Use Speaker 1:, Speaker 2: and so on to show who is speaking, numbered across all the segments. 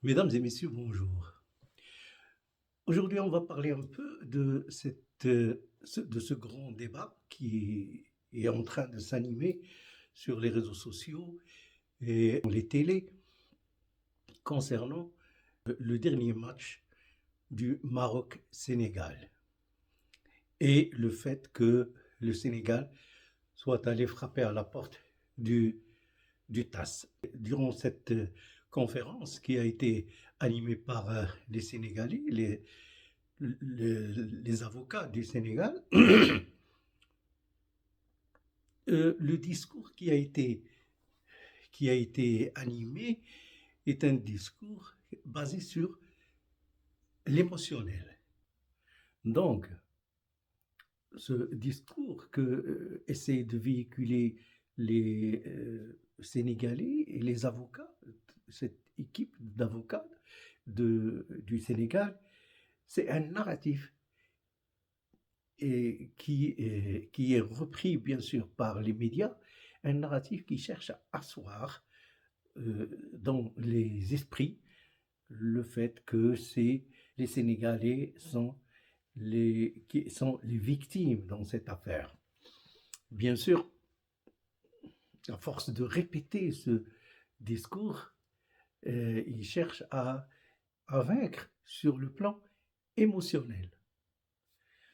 Speaker 1: Mesdames et messieurs, bonjour. Aujourd'hui, on va parler un peu de ce grand débat qui est en train de s'animer sur les réseaux sociaux et les télés concernant le dernier match du Maroc-Sénégal et le fait que le Sénégal soit allé frapper à la porte du, du TAS. Durant cette conférence qui a été animée par les Sénégalais, les avocats du Sénégal, le discours qui a été animé est un discours basé sur l'émotionnel. Donc, ce discours que essaient de véhiculer les Sénégalais et les avocats, cette équipe d'avocats du Sénégal, c'est un narratif et qui est repris bien sûr par les médias, un narratif qui cherche à asseoir dans les esprits le fait que les Sénégalais qui sont les victimes dans cette affaire. Bien sûr, à force de répéter ce discours, ils cherchent à vaincre sur le plan émotionnel.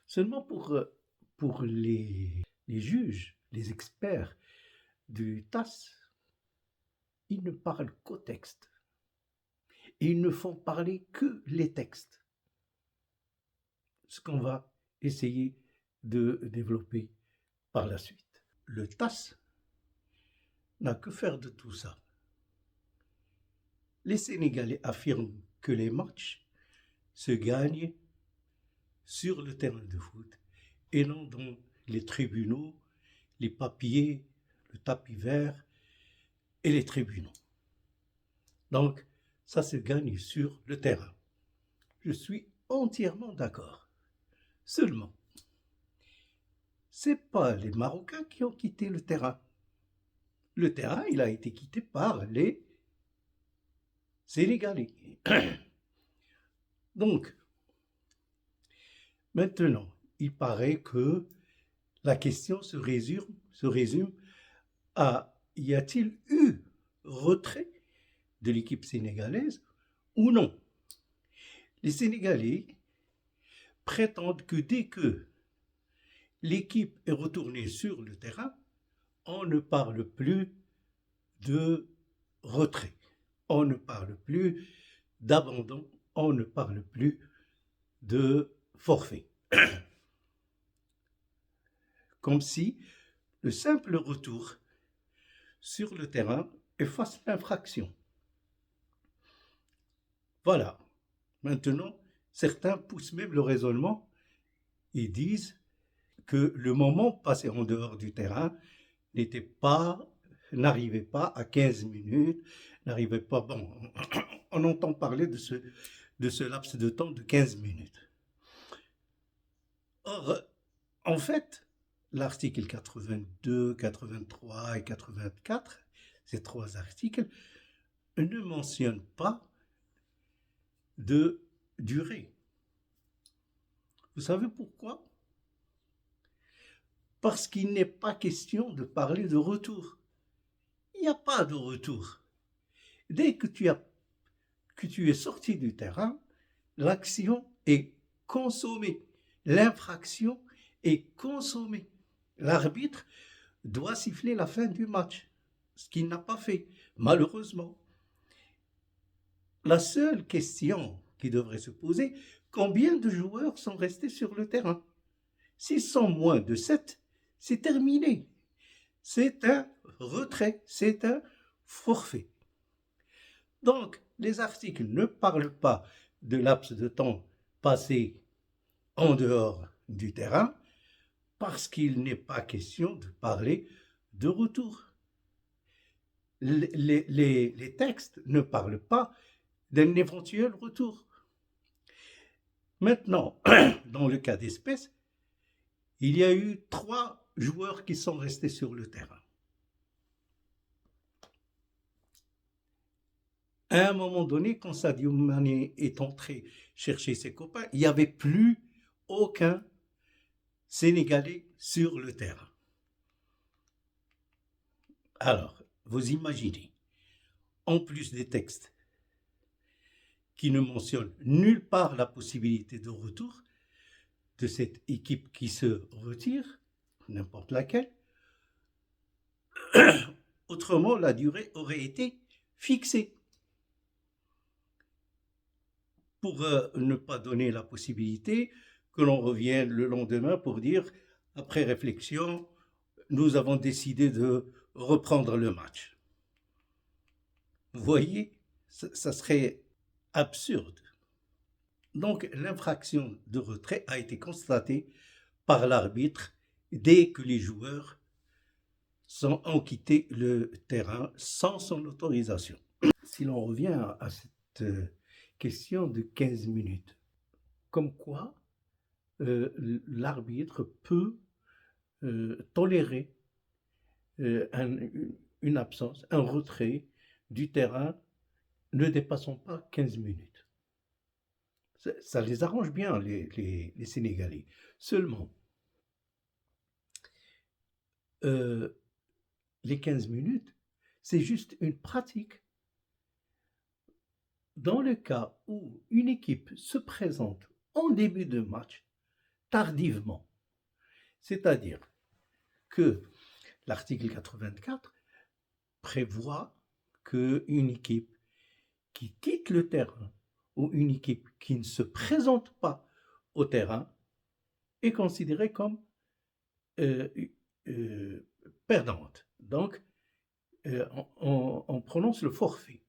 Speaker 1: Seulement pour les juges, les experts du TAS, ils ne parlent qu'au texte. Et ils ne font parler que les textes. Ce qu'on va essayer de développer par la suite. Le TAS n'a que faire de tout ça. Les Sénégalais affirment que les matchs se gagnent sur le terrain de foot et non dans les tribunaux, les papiers, le tapis vert et les tribunaux. Donc, ça se gagne sur le terrain. Je suis entièrement d'accord. Seulement, ce n'est pas les Marocains qui ont quitté le terrain. Le terrain, il a été quitté par les Sénégalais. Donc, maintenant, il paraît que la question se résume à y a-t-il eu retrait de l'équipe sénégalaise ou non? Les Sénégalais prétendent que dès que l'équipe est retournée sur le terrain, on ne parle plus de retrait, on ne parle plus d'abandon, on ne parle plus de forfait. Comme si le simple retour sur le terrain efface l'infraction. Voilà. Maintenant, certains poussent même le raisonnement et disent que le moment passé en dehors du terrain n'arrivait pas à 15 minutes, n'arrivait pas. Bon, on entend parler de ce laps de temps de 15 minutes. Or, en fait, l'article 82, 83 et 84, ces trois articles, ne mentionnent pas de durée. Vous savez pourquoi? Parce qu'il n'est pas question de parler de retour. Il n'y a pas de retour. Dès que tu es sorti du terrain, l'action est consommée. L'infraction est consommée. L'arbitre doit siffler la fin du match, ce qu'il n'a pas fait, malheureusement. La seule question qui devrait se poser, combien de joueurs sont restés sur le terrain? S'ils sont moins de 7, c'est terminé. C'est un retrait, c'est un forfait. Donc, les articles ne parlent pas de laps de temps passé en dehors du terrain parce qu'il n'est pas question de parler de retour. Les textes ne parlent pas d'un éventuel retour. Maintenant, dans le cas d'espèce, il y a eu 3 joueurs qui sont restés sur le terrain. À un moment donné, quand Sadio Mané est entré chercher ses copains, il n'y avait plus aucun Sénégalais sur le terrain. Alors, vous imaginez, en plus des textes qui ne mentionnent nulle part la possibilité de retour de cette équipe qui se retire, n'importe laquelle, autrement la durée aurait été fixée pour ne pas donner la possibilité que l'on revienne le lendemain pour dire, après réflexion, nous avons décidé de reprendre le match. Vous voyez, ça serait absurde. Donc l'infraction de retrait a été constatée par l'arbitre dès que les joueurs ont quitté le terrain sans son autorisation. Si l'on revient à cette question de 15 minutes, comme quoi l'arbitre peut tolérer une absence, un retrait du terrain ne dépassant pas 15 minutes. Ça les arrange bien, les Sénégalais. Seulement, les 15 minutes, c'est juste une pratique. Dans le cas où une équipe se présente en début de match, tardivement, c'est-à-dire que l'article 84 prévoit qu'une équipe qui quitte le terrain ou une équipe qui ne se présente pas au terrain est considérée comme perdante. Donc, on prononce le forfait.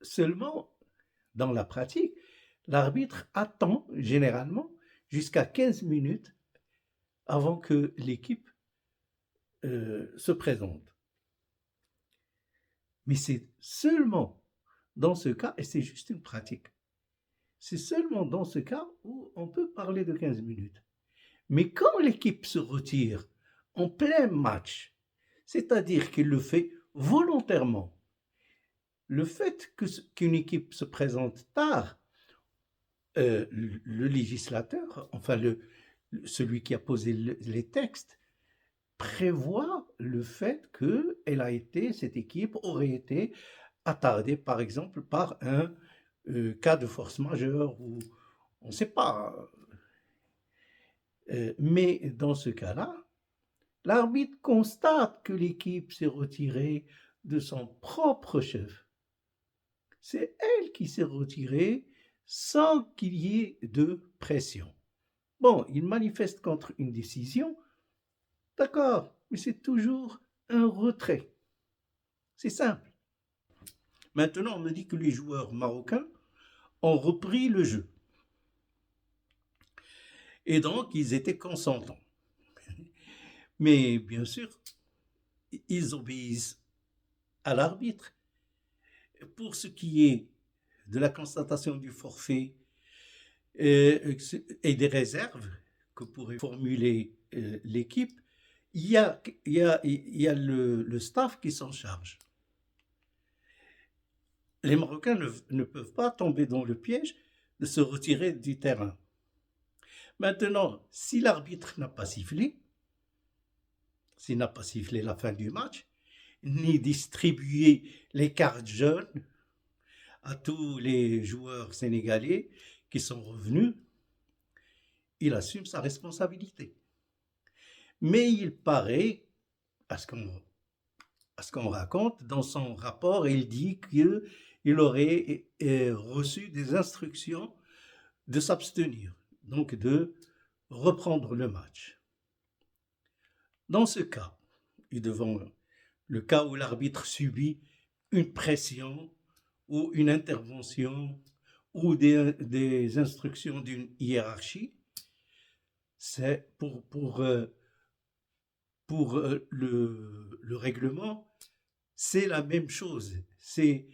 Speaker 1: Seulement, dans la pratique, l'arbitre attend généralement jusqu'à 15 minutes avant que l'équipe se présente. Mais c'est seulement dans ce cas, et c'est juste une pratique, c'est seulement dans ce cas où on peut parler de 15 minutes. Mais quand l'équipe se retire en plein match, c'est-à-dire qu'il le fait volontairement, le fait qu'une équipe se présente tard, le législateur, enfin celui qui a posé les textes, prévoit le fait que cette équipe aurait été attardée, par exemple, par un cas de force majeure ou on ne sait pas. Mais dans ce cas-là, l'arbitre constate que l'équipe s'est retirée de son propre chef. C'est elle qui s'est retirée sans qu'il y ait de pression. Bon, il manifeste contre une décision, d'accord, mais c'est toujours un retrait. C'est simple. Maintenant, on me dit que les joueurs marocains ont repris le jeu. Et donc, ils étaient consentants. Mais bien sûr, ils obéissent à l'arbitre. Pour ce qui est de la constatation du forfait et des réserves que pourrait formuler l'équipe, il y a le staff qui s'en charge. Les Marocains ne peuvent pas tomber dans le piège de se retirer du terrain. Maintenant, si l'arbitre n'a pas sifflé, s'il n'a pas sifflé la fin du match, ni distribué les cartes jaunes à tous les joueurs sénégalais qui sont revenus, il assume sa responsabilité. Mais il paraît, à ce qu'on raconte, dans son rapport, il dit qu'il aurait reçu des instructions de s'abstenir, donc de reprendre le match. Dans ce cas, et devant le cas où l'arbitre subit une pression ou une intervention ou des instructions d'une hiérarchie, c'est pour le règlement, c'est la même chose. C'est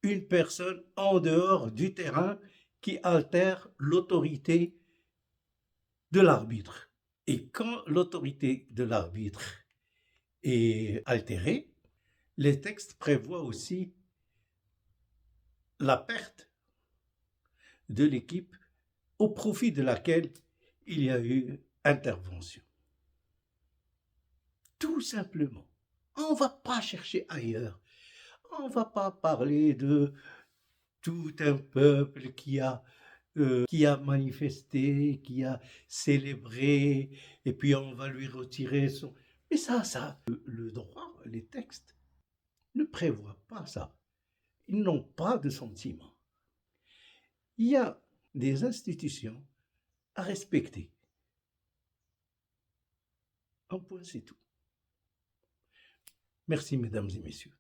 Speaker 1: une personne en dehors du terrain qui altère l'autorité de l'arbitre. Et quand l'autorité de l'arbitre est altérée, les textes prévoient aussi la perte de l'équipe au profit de laquelle il y a eu intervention. Tout simplement. On ne va pas chercher ailleurs. On ne va pas parler de tout un peuple qui a manifesté, qui a célébré, et puis on va lui retirer son... Mais ça, le droit, les textes ne prévoient pas ça. Ils n'ont pas de sentiments. Il y a des institutions à respecter. Un point, c'est tout. Merci, mesdames et messieurs.